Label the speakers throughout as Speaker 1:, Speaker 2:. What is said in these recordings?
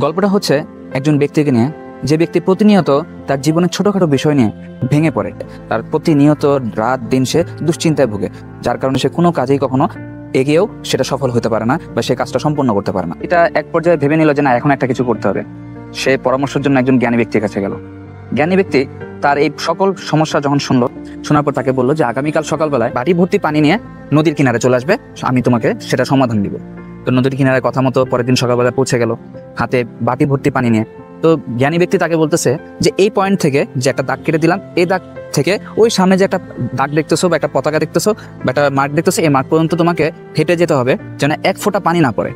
Speaker 1: গল্পটা হচ্ছে একজন ব্যক্তিকে নিয়ে, যে ব্যক্তি প্রতিনিয়ত তার জীবনের ছোটখাটো বিষয় নিয়ে ভেঙে পড়ে। তার প্রতিনিয়ত রাত দিন সে দুশ্চিন্তায় ভুগে, যার কারণে সে কোনো কাজেই কখনো এগিয়েও সেটা সফল হতে পারে না বা সে কাজটা সম্পন্ন করতে পারে না। এটা এক পর্যায়ে ভেবে নিল যে না, এখন একটা কিছু করতে হবে। সে পরামর্শের জন্য একজন জ্ঞানী ব্যক্তির কাছে গেল। জ্ঞানী ব্যক্তি তার এই সকল সমস্যা যখন শোনার পর তাকে বললো যে আগামীকাল সকালবেলায় বাটি ভর্তি পানি নিয়ে নদীর কিনারে চলে আসবে, আমি তোমাকে সেটা সমাধান দিব। তো নদীর কিনারে কথা মতো পরের দিন সকালবেলা পৌঁছে গেল হাতে বাটি ভর্তি পানি নিয়ে। তো জ্ঞানী ব্যক্তি তাকে বলতেছে যে এই পয়েন্ট থেকে যে একটা দাগ কেটে দিলাম, এই দাগ থেকে ওই সামনে যে একটা দাগ দেখতেছো বা একটা পতাকা দেখতেছো বা একটা মার্ক দেখতেছো, এই মার্ক পর্যন্ত তোমাকে হেঁটে যেতে হবে যেন এক ফোঁটা পানি না পড়ে।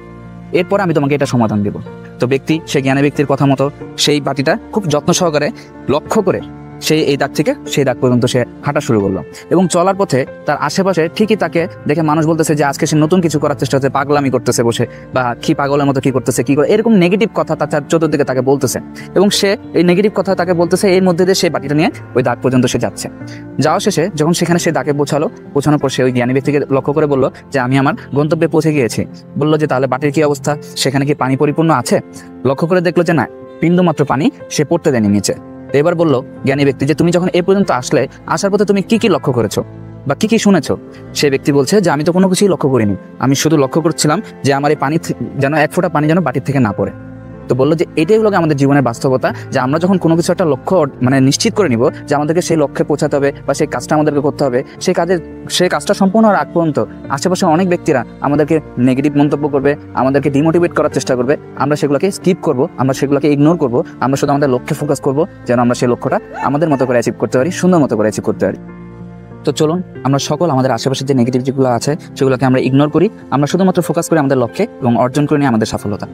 Speaker 1: এরপরে আমি তোমাকে এটা সমাধান দিব। তো ব্যক্তি সে জ্ঞানী ব্যক্তির কথা মতো সেই বাটিটা খুব যত্ন সহকারে লক্ষ্য করে সেই এই দাগ থেকে সেই দাগ পর্যন্ত সে হাঁটা শুরু করলো। এবং চলার পথে তার আশেপাশে ঠিকই তাকে দেখে মানুষ বলতেছে যে আজকে সে নতুন কিছু করার চেষ্টা হচ্ছে, পাগলামি করতেছে বসে, বা কি পাগলের মতো কি করতেছে, কি করে, এরকম নেগেটিভ কথা তার চতুর্দিকে তাকে বলতেছে। এবং সে এই নেগেটিভ কথা তাকে বলতেছে, এর মধ্যে দিয়ে সেই বাটিটা নিয়ে ওই দাগ পর্যন্ত সে যাচ্ছে। যাওয়া শেষে যখন সেখানে সে দাগে পৌঁছানোর পর সে ওই জ্ঞানী ব্যক্তিকে লক্ষ্য করে বললো যে আমি আমার গন্তব্যে পৌঁছে গিয়েছি। বললো যে তাহলে বাটির কি অবস্থা, সেখানে কি পানি পরিপূর্ণ আছে? লক্ষ্য করে দেখলো যে না, বিন্দুমাত্র পানি সে পড়তে দেয়নি নিচে। এবার বললো জ্ঞানী ব্যক্তি যে তুমি যখন এ পর্যন্ত আসার পথে তুমি কি কি লক্ষ্য করেছো বা কি কি শুনেছো? সে ব্যক্তি বলছে যে আমি তো কোনো কিছুই লক্ষ্য করিনি, আমি শুধু লক্ষ্য করছিলাম যে আমার এই পানি যেন এক ফোঁটা পানি যেন বাটির থেকে না পড়ে। তো বললো যে এটাই হলো আমাদের জীবনের বাস্তবতা, যে আমরা যখন কোনো কিছু একটা লক্ষ্য নিশ্চিত করে নিব যে আমাদেরকে সেই লক্ষ্যে পৌঁছাতে হবে বা সেই কাজটা আমাদেরকে করতে হবে, সেই কাজটা সম্পূর্ণ হওয়ার আগ পর্যন্ত আশেপাশে অনেক ব্যক্তিরা আমাদেরকে নেগেটিভ মন্তব্য করবে, আমাদেরকে ডিমোটিভেট করার চেষ্টা করবে। আমরা সেগুলোকে স্কিপ করব, আমরা সেগুলোকে ইগনোর করব, আমরা শুধু আমাদের লক্ষ্যে ফোকাস করব যেন আমরা সেই লক্ষ্যটা আমাদের মতো করে অ্যাচিভ করতে পারি, সুন্দর মতো করে অ্যাচিভ করতে পারি। তো চলুন আমরা সকল আমাদের আশেপাশে যে নেগেটিভ যেগুলো আছে সেগুলোকে আমরা ইগনোর করি, আমরা শুধুমাত্র ফোকাস করি আমাদের লক্ষ্যে এবং অর্জন করে নিই আমাদের সফলতা।